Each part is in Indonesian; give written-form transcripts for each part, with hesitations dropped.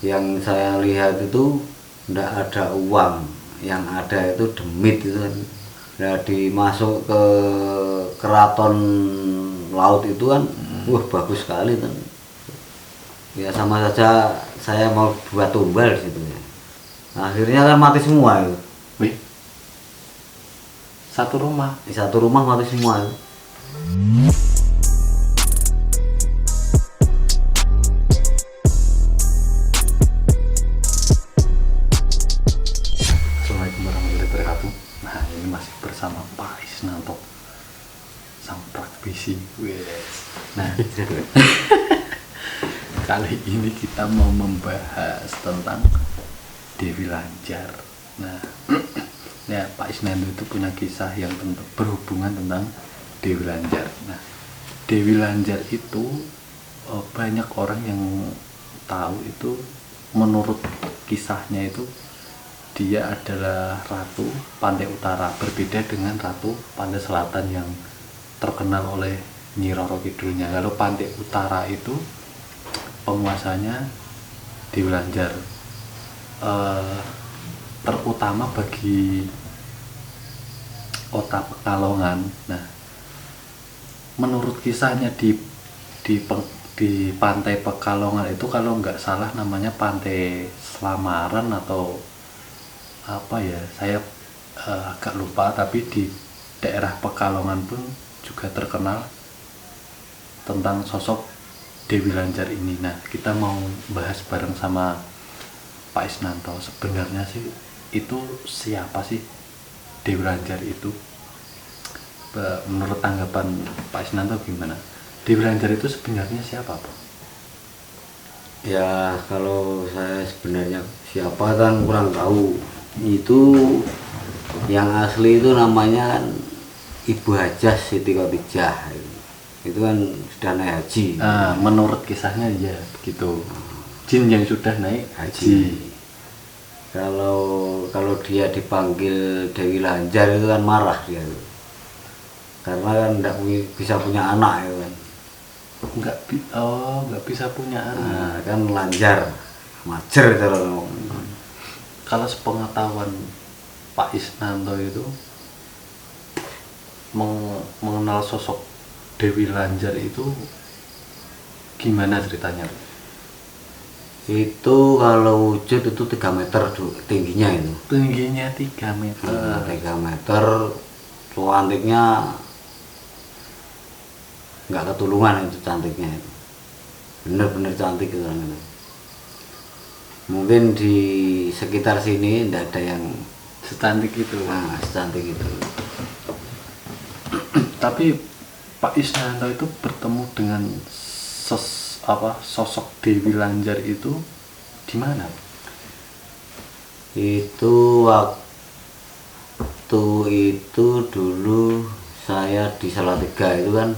Yang saya lihat itu ndak ada uang, yang ada itu demit itu kan. Nah, dimasuk ke keraton laut itu kan, wah bagus sekali kan. Ya sama saja saya mau buat tumbal di situ ya. Akhirnya kan mati semua itu. Wih, satu rumah. Di satu rumah mati semua itu. Assalamualaikum warahmatullahi wabarakatuh. Nah, ini masih bersama Pak Isnanto, sang praktisi. Nah, kali ini kita mau membahas tentang Dewi Lanjar. Nah, ya Pak Isnanto itu punya kisah yang berhubungan tentang Dewi Lanjar. Nah, Dewi Lanjar itu banyak orang yang tahu itu, menurut kisahnya itu dia adalah Ratu Pantai Utara, berbeda dengan Ratu Pantai Selatan yang terkenal oleh Nyi Roro Kidulnya. Kalau Pantai Utara itu penguasanya Dewi Lanjar, terutama bagi kota Pekalongan. Nah, menurut kisahnya di Pantai Pekalongan itu, kalau nggak salah namanya Pantai Selamaran atau apa ya, saya agak lupa, tapi di daerah Pekalongan pun juga terkenal tentang sosok Dewi Lanjar ini. Nah, kita mau bahas bareng sama Pak Isnanto, sebenarnya sih itu siapa sih Dewi Lanjar itu? Menurut tanggapan Pak Isnanto gimana? Dewi Lanjar itu sebenarnya siapa, Pak? Ya kalau saya sebenarnya siapa kan kurang tahu. Itu yang asli itu namanya kan Ibu Hajah Siti Khotijah. Itu kan sudah naik haji. Nah, menurut kisahnya ya begitu. Jin yang sudah naik haji. Kalau dia dipanggil Dewi Lanjar itu kan marah dia itu. Karena kan tidak bisa punya anak itu kan. Nggak bisa punya anak. Nah, kan Lanjar, majer kalau Kalau sepengetahuan Pak Isnanto itu mengenal sosok Dewi Lanjar itu gimana ceritanya? itu kalau wujud itu 3 meter tingginya itu. Tingginya 3 meter. 3 meter, cantiknya nggak ketulungan itu cantiknya itu. Bener-bener cantik itu orang itu. Mungkin di sekitar sini tidak ada yang Secantik itu. secantik itu. Tapi Pak Isnanto itu bertemu dengan sosok Dewi Lanjar itu di mana? Itu waktu itu dulu saya di Salatiga itu kan.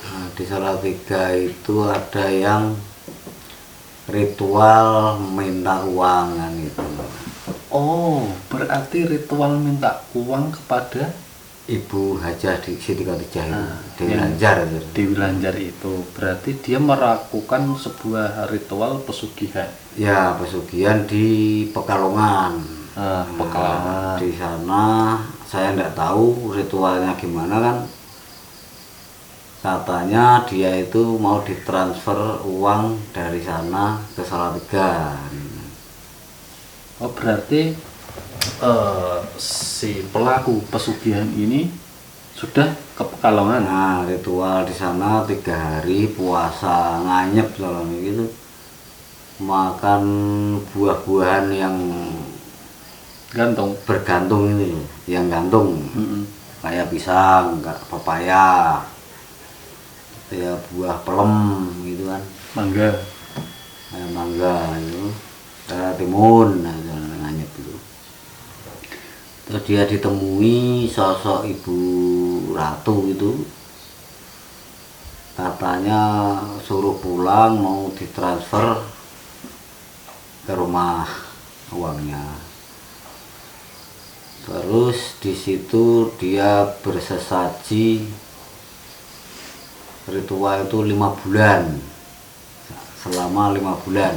Nah, di Salatiga itu ada yang ritual minta uang kan itu. Oh, berarti ritual minta uang kepada Ibu Hajah Siti Khotijah itu, Dewi yang Lanjar itu. Dewi Lanjar itu berarti dia melakukan sebuah ritual pesugihan. Ya, pesugihan di Pekalongan. Pekalongan. Di sana saya tidak tahu ritualnya gimana kan. Katanya dia itu mau ditransfer uang dari sana ke Salatiga. Oh, berarti si pelaku pesugihan ini sudah ke Pekalongan. Nah, ritual di sana 3 hari puasa nganyep soalnya gitu. Makan buah-buahan yang Gantung. bergantung itu, yang gantung. Kayak pisang, pepaya, ya buah pelem gitu kan, Mangga. kayak mangga itu, timun, nah, nganyep itu. Terus dia ditemui sosok Ibu Ratu itu, katanya suruh pulang, mau ditransfer ke rumah uangnya. Terus di situ dia bersesaji ritual itu 5 bulan, selama 5 bulan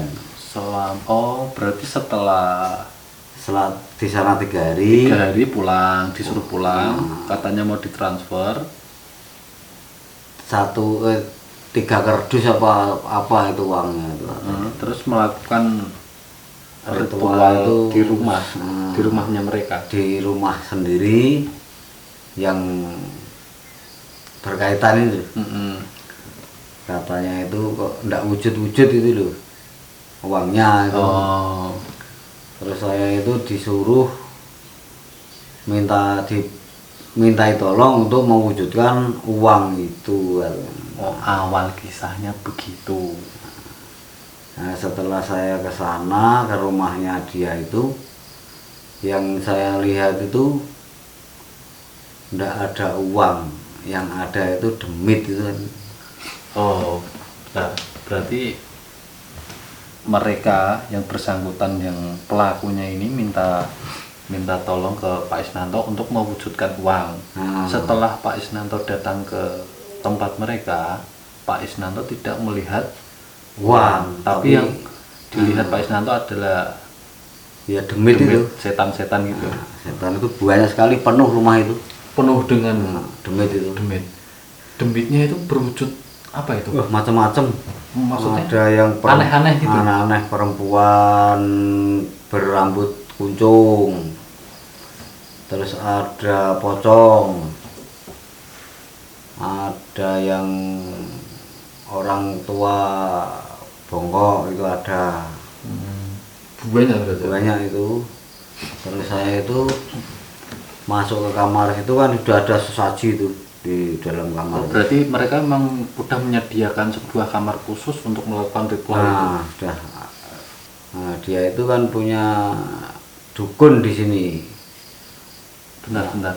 berarti setelah di sana 3 hari. 3 hari pulang, disuruh pulang, katanya mau ditransfer. 3 kardus apa itu uangnya itu. Terus melakukan Ritual ritual itu, di rumah, di rumahnya mereka. Di rumah sendiri yang berkaitan itu. Katanya itu kok enggak wujud-wujud itu loh uangnya itu. Oh, Terus saya itu disuruh mintai tolong untuk mewujudkan uang itu. oh, awal kisahnya begitu. Nah, setelah saya ke sana ke rumahnya dia itu, yang saya lihat itu enggak ada uang, yang ada itu demit itu kan. Oh, nah, berarti mereka yang bersangkutan, yang pelakunya ini minta tolong ke Pak Isnanto untuk mewujudkan uang. Setelah Pak Isnanto datang ke tempat mereka, Pak Isnanto tidak melihat Uang, tapi yang dilihat Pak Isnanto adalah ya demit itu. Setan-setan gitu. Setan itu banyak sekali, penuh rumah itu. Penuh dengan Demit itu. Demitnya itu berwujud apa itu? Macam-macam. Maksudnya Ada yang aneh-aneh gitu. Aneh-aneh, perempuan berambut kuncung. Terus ada pocong. Ada yang orang tua bongkok itu ada. Banyak itu. Terus saya itu masuk ke kamar itu kan sudah ada sesaji itu di dalam kamar. Berarti mereka memang udah menyediakan sebuah kamar khusus untuk melakukan ritual itu. Sudah. Nah, dia itu kan punya dukun di sini. Bentar.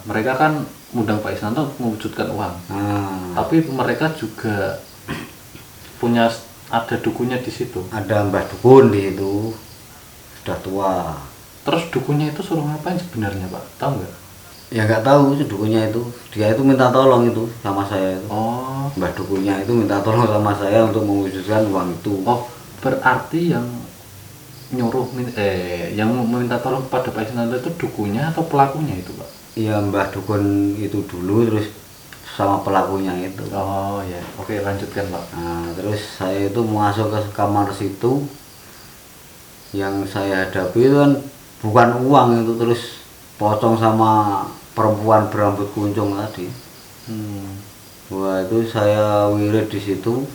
Mereka kan mengundang Pak Isnanto untuk mewujudkan uang. Tapi mereka juga punya, ada dukunnya di situ. Ada mbah dukun di situ, sudah tua. Terus dukunnya itu suruh ngapain sebenarnya, Pak? Tahu nggak? Ya nggak tahu itu dukunnya itu. Dia itu minta tolong itu sama saya itu. Oh, Mbah dukunnya itu minta tolong sama saya untuk mewujudkan uang itu. oh, berarti yang nyuruh yang meminta tolong kepada Pak Isnanto itu dukunnya atau pelakunya itu, Pak? Iya, mbah dukun itu dulu, terus sama pelakunya itu. Oh ya, oke, lanjutkan, Pak. Nah, terus saya itu masuk ke kamar situ, yang saya hadapi itu kan bukan uang itu, terus pocong sama perempuan berambut kuncung tadi. Wah, itu saya wirid di situ,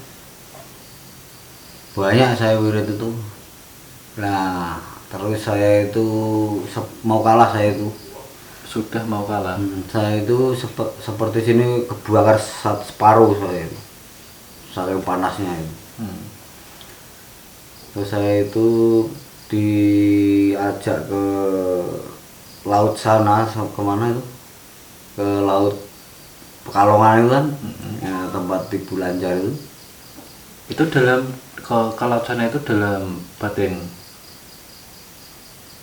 banyak saya wirid itu. Nah, terus saya itu mau kalah, saya itu Sudah mau kalah. saya itu seperti sini kebakar separuh, saya itu saking panasnya itu. Terus saya itu diajak ke laut sana, kemana itu, ke laut Pekalongan itu kan, ya, tempat di Bulanjar itu. Itu dalam ke laut sana itu dalam batin.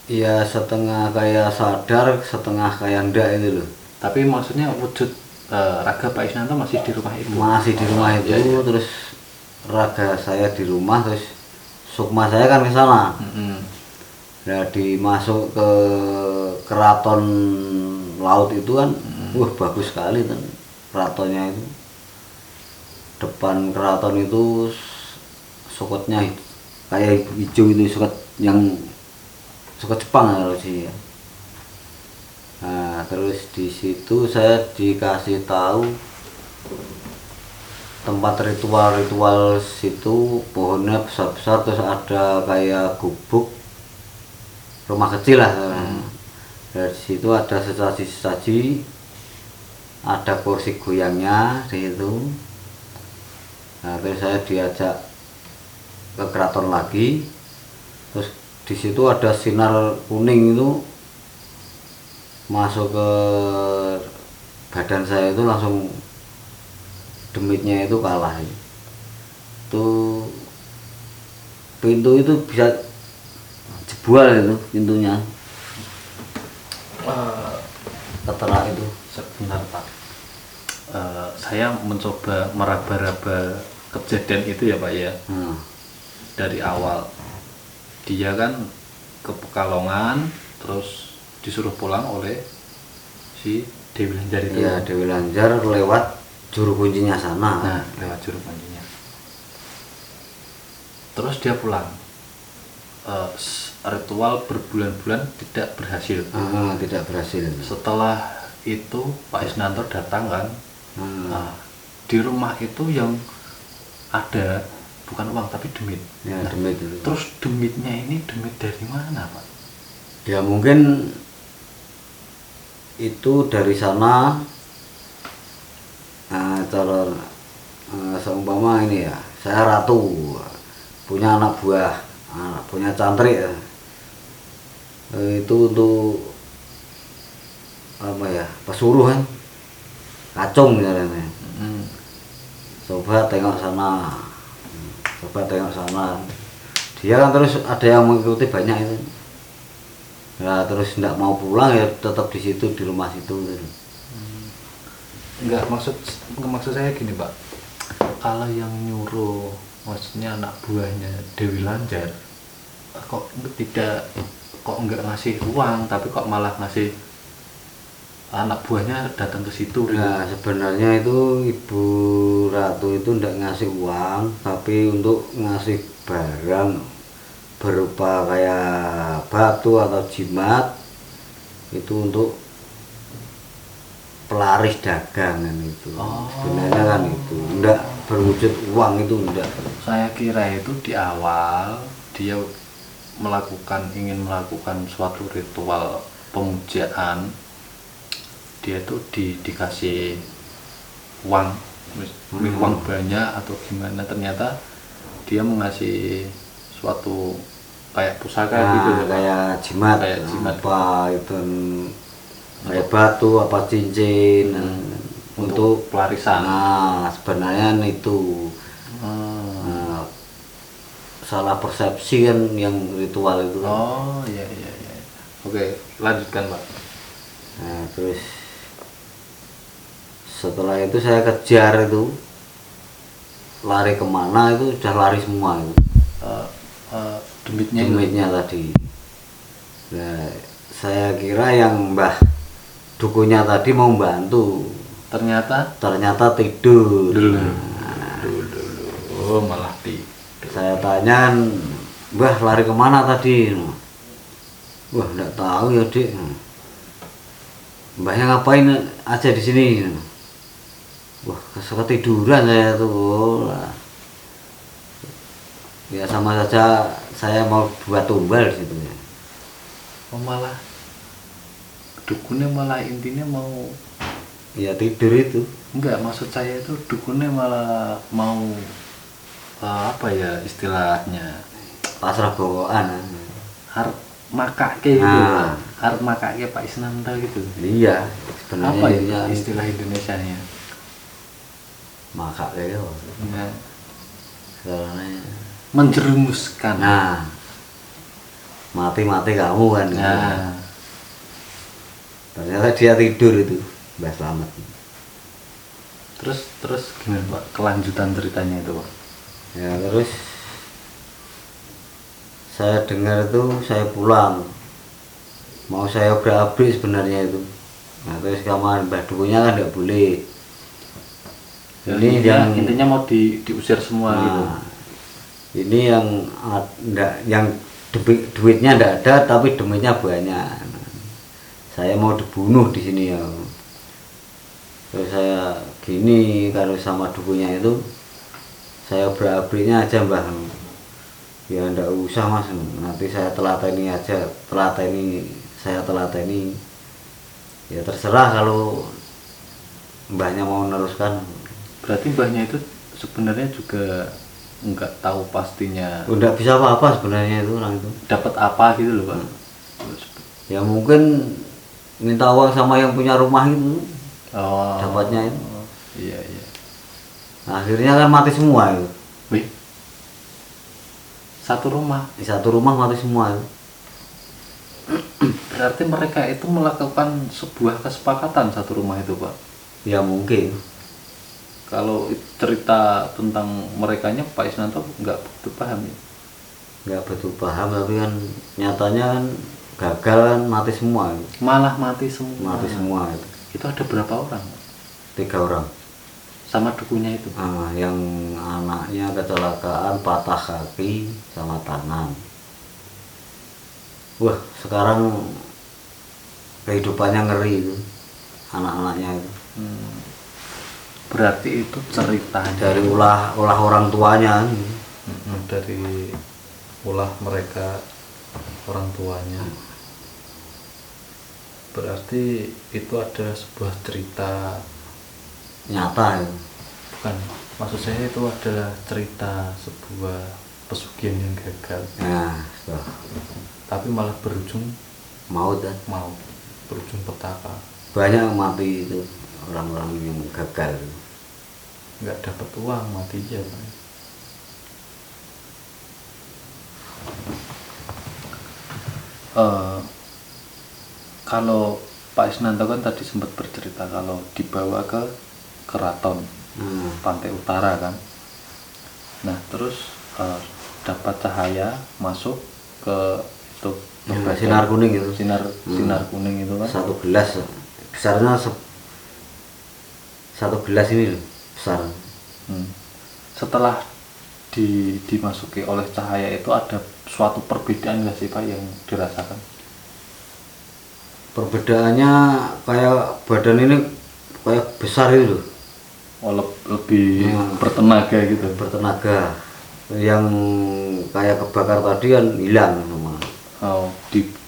Iya, setengah kayak sadar, setengah kayak enggak itu loh. Tapi maksudnya wujud raga Pak Isnanto masih di rumah itu. Masih di rumah itu, Ya. terus raga saya di rumah, terus sukma saya kan ke sana. Nah, dimasuk ke keraton laut itu kan, wah bagus sekali kan keratonnya itu. Depan keraton itu sokotnya kayak hijau itu, sokot yang sokot Jepang harus sih ya. Nah, terus di situ saya dikasih tahu tempat ritual situ, pohonnya besar-besar, terus ada kayak gubuk rumah kecil lah. Dari situ ada sesaji-sesaji, ada kursi goyangnya di situ. Nah, terus saya diajak ke keraton lagi, terus di situ ada sinar kuning itu masuk ke badan saya, itu langsung demitnya itu kalah. Itu pintu itu bisa jebol itu pintunya, keterak itu. Sebentar, Pak. Saya mencoba meraba-raba kejadian itu ya, Pak ya. dari awal. Dia kan ke Pekalongan terus disuruh pulang oleh si Dewi Lanjar itu. Ya Dewi Lanjar lewat juru kuncinya sana. Nah, lewat juru kuncinya. Terus dia pulang. Ritual berbulan-bulan tidak berhasil. Tidak berhasil. Setelah itu Pak Isnanto datang kan. Nah, di rumah itu yang ada bukan uang tapi demit. Ya, demit itu. Terus demitnya ini demit dari mana, Pak? Ya mungkin itu dari sana. Nah, cara seumpama ini ya, saya ratu, punya anak buah, punya cantrik ya. Itu untuk apa ya, pesuruh kan, kacung misalnya. Coba tengok sana, dia kan terus ada yang mengikuti banyak itu. Nah terus tidak mau pulang ya tetap di situ, di rumah situ. Enggak, maksud saya gini, Pak. Kalau yang nyuruh, maksudnya anak buahnya Dewi Lanjar, kok enggak ngasih uang, tapi kok malah ngasih anak buahnya datang ke situ gitu. Nah sebenarnya itu Ibu Ratu itu tidak ngasih uang, tapi untuk ngasih barang berupa kayak batu atau jimat, itu untuk pelaris dagangan itu. Sebenarnya kan itu enggak berwujud uang, itu enggak. Saya kira itu di awal dia ingin melakukan suatu ritual pemujaan, dia tuh dikasih uang, uang banyak atau gimana, ternyata dia mengasih suatu kayak pusaka gitu ya, kayak jimat, apa itu kayak batu apa cincin untuk pelarisan. Nah sebenarnya itu salah persepsi kan yang ritual itu. Oh iya. Oke, lanjutkan, Pak. Nah terus setelah itu saya kejar itu, lari kemana itu sudah lari semua itu. Demitnya tadi. Nah, saya kira yang Mbah dukunya tadi mau bantu, ternyata tidur dulu. Oh, malah tidur. Saya tanya, Mbah lari kemana tadi? Wah enggak tahu ya Dik. Mbahnya ngapain aja di sini? Wah ketiduran saya tuh. Ya sama saja saya mau buat tumbal di situ ya. Oh, malah dukunnya malah intinya mau ya tidur itu. Enggak, maksud saya itu dukunnya malah mau apa ya istilahnya, pasrah bawaan. Harap makake gitu. Harap makake Pak Isnanto gitu. Iya, sebenarnya apa ya istilah Indonesianya? Makake ya. Nah, soalnya menjerumuskan. Nah, mati kamu kan. Nah, ternyata dia tidur itu, Mbah Slamet. Terus gimana, Pak, kelanjutan ceritanya itu, Pak? Ya terus saya dengar itu, saya pulang, mau saya obrak-abrik sebenarnya itu. Nah terus kamar Mbah Dukunya kan tidak boleh. Ini intinya mau diusir semua gitu. Ini yang duitnya tidak ada, tapi demitnya banyak. Saya mau dibunuh di sini ya. Terus saya gini, kalau sama dukunya itu, saya obrak-abriknya aja Mbah. Ya ndak usah Mas, nanti saya telateni aja, saya telateni. Ya terserah kalau Mbahnya mau meneruskan. Berarti Mbahnya itu sebenarnya juga nggak tahu pastinya. Nggak bisa apa-apa sebenarnya itu orang itu. Dapat apa gitu loh, Pak? Ya mungkin minta uang sama yang punya rumah itu. Oh. Dapatnya itu. Iya. Akhirnya kan mati semua itu. Wih. Satu rumah. Di satu rumah mati semua itu. Berarti mereka itu melakukan sebuah kesepakatan satu rumah itu, Pak? Ya mungkin. Kalau cerita tentang merekanya Pak Isnanto nggak begitu paham ya? nggak betul paham, tapi kan nyatanya kan gagal kan mati semua itu. Malah mati semua. Mati semua itu. Itu ada berapa orang? 3 orang. Sama dukunya itu? Yang anaknya kecelakaan patah kaki sama tangan. Wah, sekarang kehidupannya ngeri itu anak-anaknya itu. Berarti itu ceritanya Dari ulah orang tuanya. Dari ulah mereka orang tuanya. Berarti itu adalah sebuah cerita Nyata itu. bukan, maksud saya itu adalah cerita sebuah pesugihan yang gagal, Nah, tapi malah berujung maut kan. mau berujung petaka, Banyak yang mati itu orang-orang yang gagal. nggak dapat uang mati aja kan. Kalau Pak Isnanto kan tadi sempat bercerita kalau dibawa ke keraton pantai utara kan. Nah terus dapat cahaya masuk ke itu Sinar kuning itu. sinar kuning itu kan. 1 gelas besarnya 1 gelas ini loh, besar. Setelah dimasuki oleh cahaya itu ada suatu perbedaan nggak sih Pak yang dirasakan? Perbedaannya kayak badan ini kayak besar itu loh. Oh, lebih bertenaga gitu. Bertenaga. Yang kayak kebakar tadi kan hilang semua. Oh,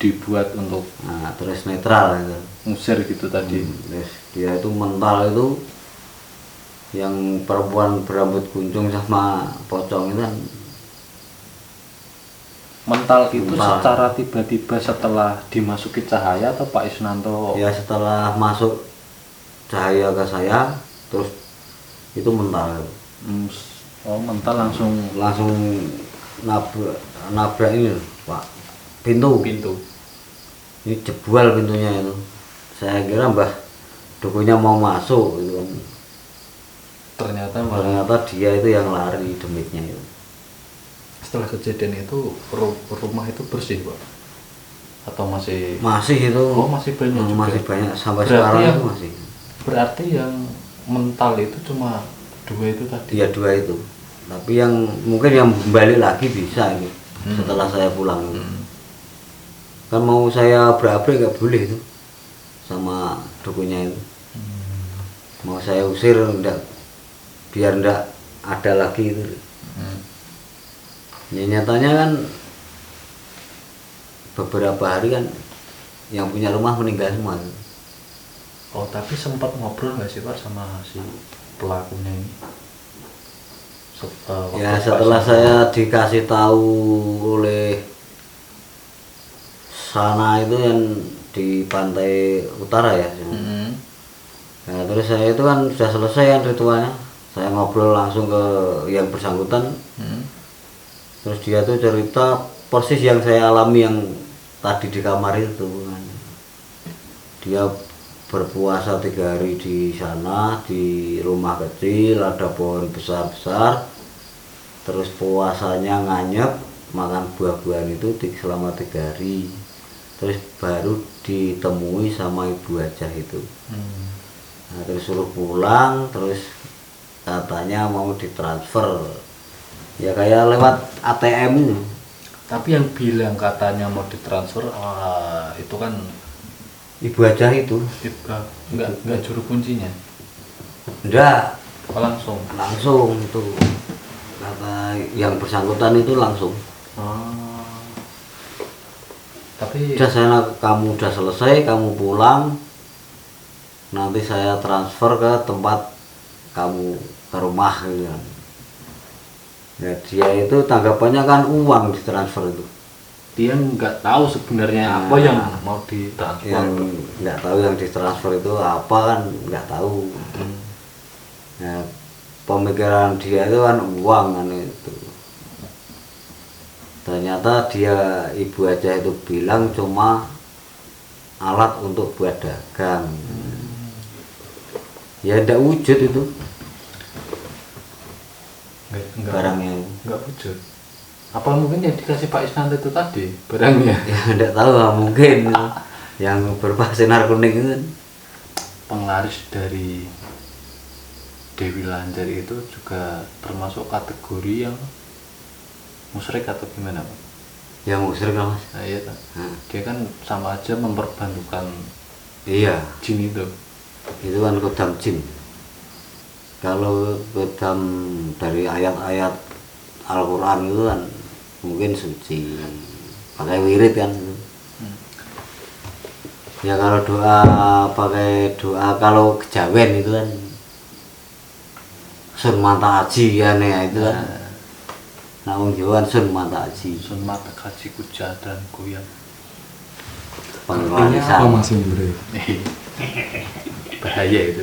dibuat untuk Nah, terus netral itu. ngusir gitu tadi. Terus dia itu mental itu yang perempuan berambut kuncung sama pocong itu kan Mental itu Mental. secara tiba-tiba setelah dimasuki cahaya atau Pak Isnanto? ya setelah masuk cahaya ke saya terus itu mental Oh, mental langsung nabrak ini loh, Pak, pintu ini jebol pintunya itu. Saya kira Mbah dukunya mau masuk gitu kan. Ternyata malah Ternyata dia itu yang lari demitnya itu. setelah kejadian itu rumah itu bersih Pak, atau masih Masih itu. Oh, masih banyak juga. Masih banyak sampai Berarti sekarang yang- itu masih. berarti yang mental itu cuma 2 itu tadi. Dia 2 itu. Tapi yang mungkin yang balik lagi bisa ini setelah saya pulang itu. Kan mau saya berabe nggak boleh itu sama dukunya itu. Mau saya usir enggak, biar enggak ada lagi itu. Ya, nyatanya kan beberapa hari kan yang punya rumah meninggal semua. Oh, tapi sempat ngobrol nggak sih Pak sama si pelakunya ini? Waktu Ya Pak setelah Isnanto. saya dikasih tahu oleh sana itu yang di pantai utara ya. Nah, terus saya itu kan sudah selesai kan ritualnya. Saya ngobrol langsung ke yang bersangkutan. Terus dia tuh cerita persis yang saya alami yang tadi di kamar itu kan. Dia berpuasa 3 hari di sana, di rumah kecil, ada pohon besar-besar. Terus puasanya nganyep, makan buah-buahan itu selama 3 hari. Terus baru ditemui sama ibu Hajah itu. Nah, terus suruh pulang, terus katanya mau ditransfer. Ya kayak lewat ATM itu. Tapi yang bilang katanya mau ditransfer itu kan Ibu Hajah itu. nggak juru kuncinya. Enggak, Oh, langsung. langsung itu. Kata yang bersangkutan itu langsung. Tapi Udah saya, kamu udah selesai, kamu pulang. Nanti saya transfer ke tempat kamu ke rumah gitu kan. Ya dia itu tanggapannya kan uang ditransfer itu. Dia nggak tahu sebenarnya apa yang mau ditransfer. Yang nggak tahu yang ditransfer itu apa kan nggak tahu. Nah, pemikiran dia itu kan uang kan itu. Ternyata dia ibu aja itu bilang cuma alat untuk buat dagang. Ya ndak wujud itu nggak barangnya. nggak wujud. Apa mungkin yang dikasih Pak Isnanto itu tadi barangnya? Ya enggak tahu lah, mungkin yang berupa sinar kuning itu kan. Penglaris dari Dewi Lanjar itu juga termasuk kategori yang musyrik atau gimana Pak? Ya musyrik lah Mas. Nah, iya Pak. Nah, Dia kan sama aja memperbantukan iya, jin itu. itu kan kodam jin. Kalau kodam dari ayat-ayat Al-Quran itu kan mungkin suci, pakai wirid kan. Ya kalau doa pakai doa, kalau kejawen itu kan sun manta aji kan ya itu kan. Nah wong Jawa kan sun manta aji, Sun mata kaji kuja dan goyang. Artinya apa penglarisan. Mas Indure? Bahaya itu.